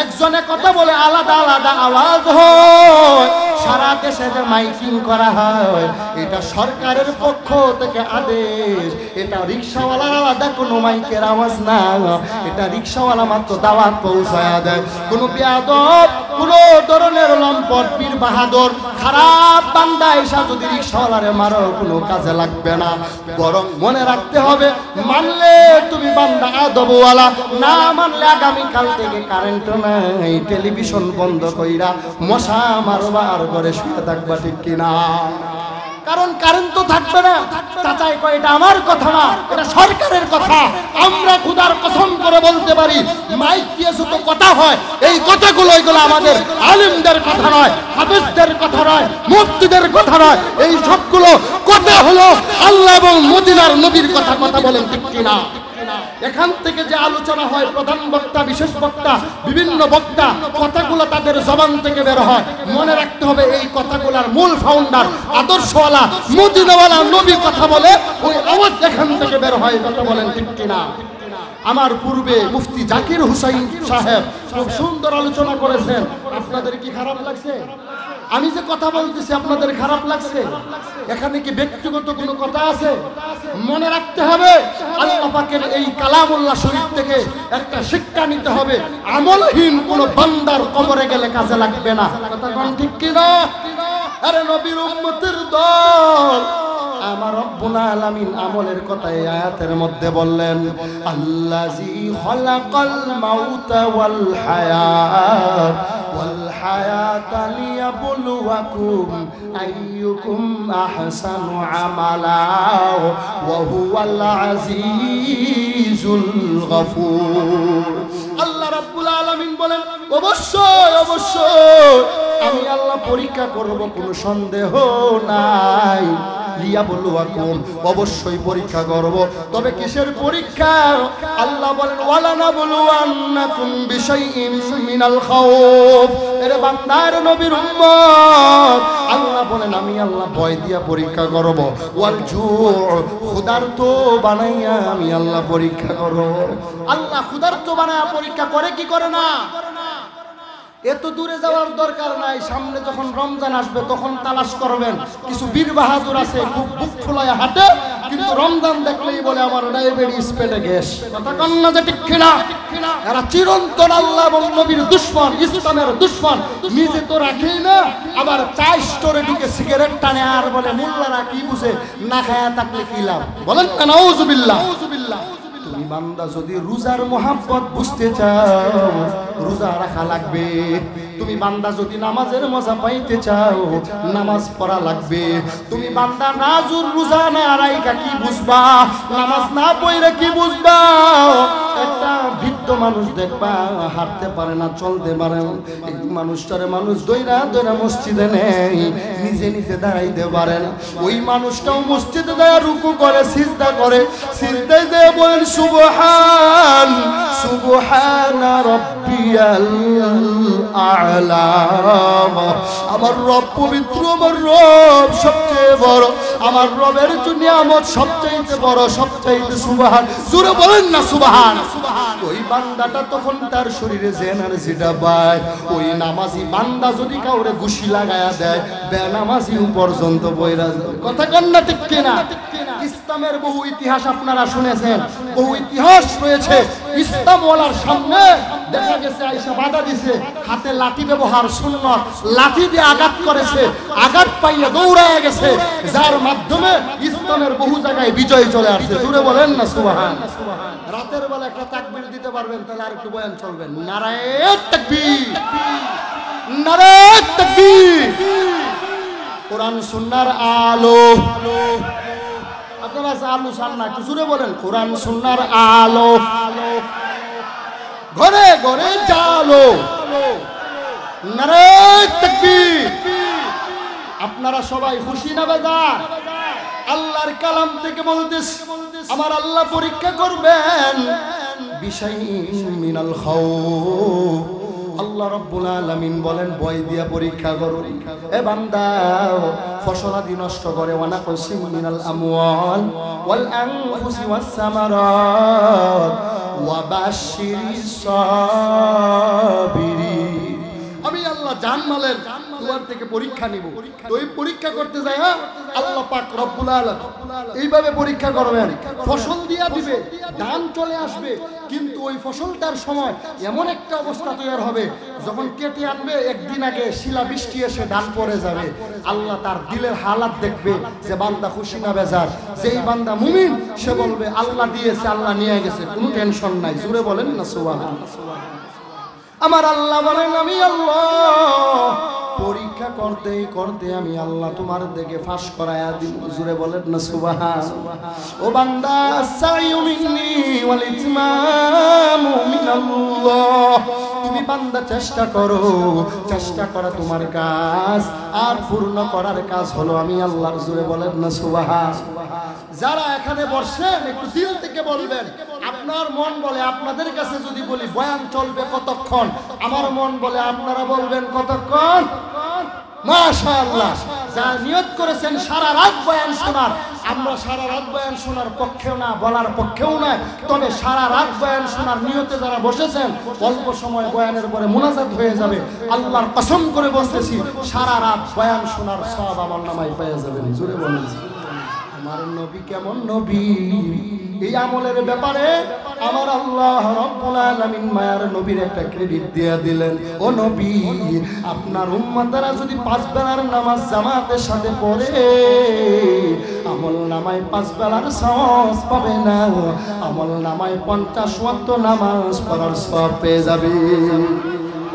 একজনে কথা বলে আলাদা আলাদা আওয়াজ হয়, সারা দেশে যে মাইকিং করা হয় এটা সরকারের পক্ষ থেকে আদেশ। এটা রিকশাওয়ালার আলাদা কোনো মাইকের আওয়াজ না, এটা রিকশাওয়ালা মাত্র দাওয়াত পৌঁছায়া দেয়। কোনো বেয়াদব, কোনো ধরনের লম্পট পীর বাহাদুর খারাপ বান্দা এসা যদি রিকশাওয়ালারে মারো কোনো কাজে লাগবে না। বরং মনে রাখতে হবে, মানলে তুমি বান্দা আদবওয়ালা, না মানলে আগামীকাল থেকে কারেন্ট নাই, টেলিভিশন বন্ধ কইরা মশা মারবা আর ঘরে শুয়ে থাকবা, ঠিক কিনা? কারণ কারেন্ট তো থাকবে না। চাচাই কয় এটা আমার কথা না, এটা সরকারের কথা। আমরা খোদার কসম করে বলতে পারি, মাইক দিয়ে যত কথা হয় এই কথাগুলো এগুলো আমাদের আলেমদের কথা নয়, হাফেজদের কথা নয়, মুফতিদের কথা নয়, এই সবগুলো কথা হলো আল্লাহ এবং মদিনার নবীর কথা। কথা বলেন ঠিক কিনা? এখান থেকে যে আলোচনা হয়, প্রধান বক্তা, বিশেষ বক্তা, বিভিন্ন বক্তা, কথাগুলো তাদের জবান থেকে বের হয়। মনে রাখতে হবে এই কথাগুলোর মূল ফাউন্ডার আদর্শওয়ালা মদিনাওয়ালা নবী কথা বলে, ওই আওয়াজ এখান থেকে বের হয়। কথা বলেন ঠিক কিনা? আমার পূর্বে মুফতি জাকির হুসাইন সাহেব খুব সুন্দর আলোচনা করেছেন। আপনাদের কি খারাপ লাগছে? আমি যে কথা বলতেছি আপনাদের খারাপ লাগছে? এখানে কি ব্যক্তিগত কোনো কথা আছে? মনে রাখতে হবে, আল্লাহ পাকের এই কালামুল্লাহ শরীফ থেকে একটা শিক্ষা নিতে হবে। আমলহীন কোন বান্দার কবরে গেলে কাজে লাগবে না। কথা কোন ঠিক কিনা? আরে নবীর উম্মতের দল, আমার রব্বুল আলামিন আমলের কথা এই আয়াতের মধ্যে বললেন, আল্লাযী খালাকাল মাউতা ওয়াল হায়াতা লিয়াবলুয়াকুম আইয়ুকুম আহসানু আমালা ওয়া হুয়াল আজিজুল গফুর। আল্লাহ রাব্বুল আলামিন বলেন, অবশ্যই অবশ্যই আমি আল্লাহ পরীক্ষা করব, কোনো সন্দেহ নাই। লিয়াবলুয়াকুম, অবশ্যই পরীক্ষা করব। তবে কিসের পরীক্ষা? আল্লাহ বলেন, ওয়ালানাবলুয়ান্নাকুম বিশাইইন মিনাল খাউফ। এরে বান্দার নবীর উম্মত, আল্লাহ বলেন আমি আল্লাহ ভয় দিয়া পরীক্ষা করব। ওয়াল জু', ক্ষুধার্ত বানাইয়া আমি আল্লাহ পরীক্ষা করব। আল্লাহ ক্ষুধার্ত বানায়া পরীক্ষা করে কি করে না? এত দূরে যাওয়ার দরকার নাই। সামনে যখন রমজান আসবে তখন তালাশ করবেন। কিছু বীর বাহাদুর আছে খুব বুক ফুলায় হাঁটে, কিন্তু রমজান দেখলেই বলে আমার ডায়াবেটিস, পেটে গ্যাস। কথা কন না যে ঠিক কিনা? এরা চিরন্তন আল্লাহ এবং নবীর দুশমন, ইসলামের দুশমন। নিজে তো রাখেই না, আবার চা স্টোরে ঢুকে সিগারেট টানে আর বলে মোল্লারা কি বুঝে, না খায়া থাকলে কি লাভ? বলেন না নাউজুবিল্লাহ। তুমি বান্দা যদি রোজার মোহাব্বত বুঝতে চাও, রোজা রাখা লাগবে। তুমি বান্দা যদি নামাজের মজা পাইতে চাও, নামাজ পড়া লাগবে। তুমি বান্দা নাজুর রোজা না রাইখা কি বুঝবা, নামাজ না পড়লে কি বুঝবা? একটা বৃদ্ধ মানুষ দেখবা হাঁটতে পারে না, চলতে পারে না, এই মানুষটারে মানুষ দইরা দইরা মসজিদে নেই, নিজে নিজে দাঁড়াইতে পারে না। ওই মানুষটাও মসজিদে দাঁড়া রুকু করে, সিজদা করে, সিজদায় দিয়ে বলেন সুবহান সুবহান রাব্বিয়াল আ'লা। আমার রব পবিত্র, আমার রব সবচেয়ে বড়, আমার রবের নিয়ামত সবচাইতে বড়, সবচাইতে সুবহান। জোরে বলেন না সুবহান। ওই বান্দাটা তখন তার শরীরে যে এনার্জিটা পায়, ওই নামাজি বান্দা যদি কাউরে ঘুষি লাগায়া দেয়, বেনামাজি পর্যন্ত বইরা যায়। কথা কন না ঠিক কিনা? ইসলামের বহু ইতিহাস আপনারা শুনেছেন, বহু ইতিহাস রয়েছে। ইসলাম ওয়ালার সামনে দেখা গেছে আয়েশা বাধা দিছে, হাতে লাঠি ব্যবহার সুন্নাত, লাঠি দিয়ে আঘাত করেছে, আঘাত পাইয়া দৌড়ায় গেছে, যার মাধ্যমে ইসলামের বহু জায়গায় বিজয় চলে আসছে। জোরে বলেন না সুবহান। রাতের বেলা একটা তাকবীর দিতে পারবেন, তাহলে আর একটু বয়ান চলবেন। নারায়ে তাকবীর, নারায়ে তাকবীর। কোরআন সুন্নাহর আলো। আপনারা আলো চান না, একটু জোরে বলেন কোরআন সুন্নাহর আলো। ঘরে ঘরে জালো, নারায়ে তাকবীর। আপনারা সবাই খুশি না বেজার? আল্লাহর কালাম থেকে বলতেছি, আমার আল্লাহ পরীক্ষা করবেন বিশাইইন মিনাল খাউফ। আল্লাহ রাব্বুল আলামিন বলেন ভয় দিয়া পরীক্ষা করো। এ বান্দা, ফসলাদি নষ্ট করে, ওয়ানা কসিম মিনাল আমওয়াল ওয়াল আনফুসি ওয়াস সামারাত ওয়াবাশশিরিস সাবিরিন। আমি আল্লাহ জানমালের তোমার থেকে পরীক্ষা নিব। তো এই পরীক্ষা করতে যায় আল্লাহ পাক রব্বুল আলামিন এইভাবে পরীক্ষা করবেন, ফসল দিয়া দিবে, ধান চলে আসবে, কিন্তু ওই ফসলটার সময় এমন একটা অবস্থা তৈরি হবে, যখন কেটে আনবে একদিন আগে শিলা বৃষ্টি এসে ধান পড়ে যাবে। আল্লাহ তার দিলের হালাত দেখবে যে বান্দা খুশি না বেজার। যেই বান্দা মুমিন সে বলবে আল্লাহ দিয়েছে, আল্লাহ নিয়ে গেছে, কোনো টেনশন নাই। জুড়ে বলেন না সুবহানাল্লাহ। আমার আল্লাহ বলেন আমি আল্লাহ পরীক্ষা করতেই করতে আমি আল্লাহ তোমার দিকে ফাঁস করায়া দিব। জুড়ে বলেন না সুবহানাল্লাহ। ও বান্দা সাইয়ু মিন্নি ওয়াল ইতমামু মিনাল্লাহ। তুমি বান্দা চেষ্টা করো, চেষ্টা করা তোমার কাজ, আর পূর্ণ করার কাজ হলো আমি আল্লাহর। জুড়ে বলেন না সুবহানাল্লাহ। যারা এখানে বসেন একটু দিল থেকে বলবেন, আপনার মন বলে আপনাদের কাছে যদি বলি বয়ান চলবে কতক্ষণ, আমার মন বলে আপনারা বলবেন কতক্ষণ। মাশাআল্লাহ, যা নিয়ত করেছেন সারা রাত বয়ান শোনার, আমরা সারা রাত বয়ান শোনার পক্ষেও না, বলার পক্ষেও না, তবে সারা রাত বয়ান শোনার নিয়তে যারা বসেছেন অল্প সময় বয়ানের পরে মুনাজাত হয়ে যাবে। আল্লাহর কসম করে বলতেছি সারা রাত বয়ান শোনার সওয়াব আমার নামায় পেয়ে যাবেন। জোরে বলেন আমার নবী কেমন নবী। এই আমলের ব্যাপারে আমার আল্লাহ রাব্বুল আলামিন মায়ার নবীর একটা ক্রেডিট দিয়ে দিলেন। ও নবী, আপনার উম্মতরা যদি 5 বেলার নামাজ জামাতের সাথে পড়ে আমল নামায় 5 বেলার সওয়াব পাবে না, আমল নামায় 50 ওয়াক্ত নামাজ পড়ার সওয়াব পেয়ে যাবে।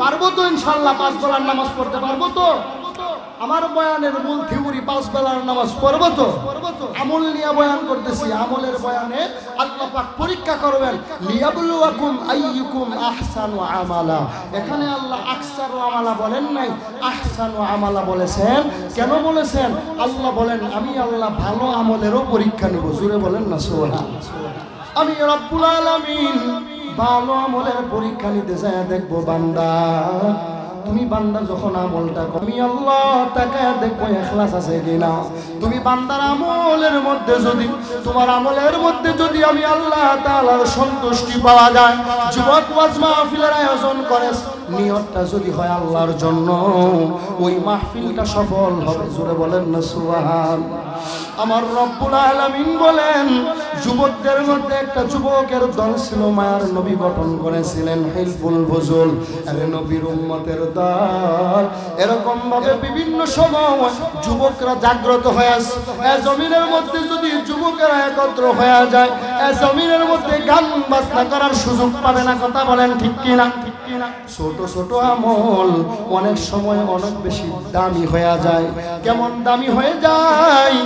পারবো তো ইনশাআল্লাহ 5 বেলার নামাজ পড়তে পারবো তো? আমার বয়ানের মূল থিওরি 5 বেলার নামাজ পড়বো তো? আমল নিয়ে বয়ান করতেছি। আমলের বয়ানে আল্লাহ পাক পরীক্ষা করবেন, লিয়াবলুয়াকুম আইয়ুকুম আহসানু আমালা। এখানে আল্লাহ আকসারু আমালা বলেন নাই, আহসানু আমালা বলেছেন। কেন বলেছেন? আল্লাহ বলেন আমি আল্লাহ ভালো আমলেরও পরীক্ষা নিব। জুড়ে বলেন না সুবহানাল্লাহ। আমি রব্বুল আলামিন ভালো আমলের পরীক্ষা নিতে চাই। দেখবো বান্দা, তুমি বান্দা যখন আমলটা আমি আল্লাহ তাকে দেখবো ইখলাস আছে কিনা। তুমি বান্দার আমলের মধ্যে যদি, তোমার আমলের মধ্যে যদি আমি আল্লাহ তাআলার সন্তুষ্টি পাওয়া যায়, যুবক ওয়াজ মাহফিলের আয়োজন করে নিয়তটা যদি হয় আল্লাহর জন্য, ওই মাহফিলটা সফল হবে। জোরে বলেন না সুবহানাল্লাহ। আমার রব্বুল আলামিন বলেন যুবকদের মধ্যে একটা যুবকের দল ছিল, মায়ার নবী গঠন করেছিলেন হিলফুল ফুজুল, আরে নবীর উম্মতের দল। এরকম ভাবে বিভিন্ন সময় যুবকরা জাগ্রত হয়ে আসে। এই জমিনের মধ্যে যদি যুবকেরা একত্র হয়ে যায়, এই জমিনের মধ্যে গান বাজনা করার সুযোগ পাবে না। কথা বলেন ঠিক কিনা? ছোট ছোট আমল অনেক সময় অনেক বেশি দামি হয়ে যায়। কেমন দামি হয়ে যায়?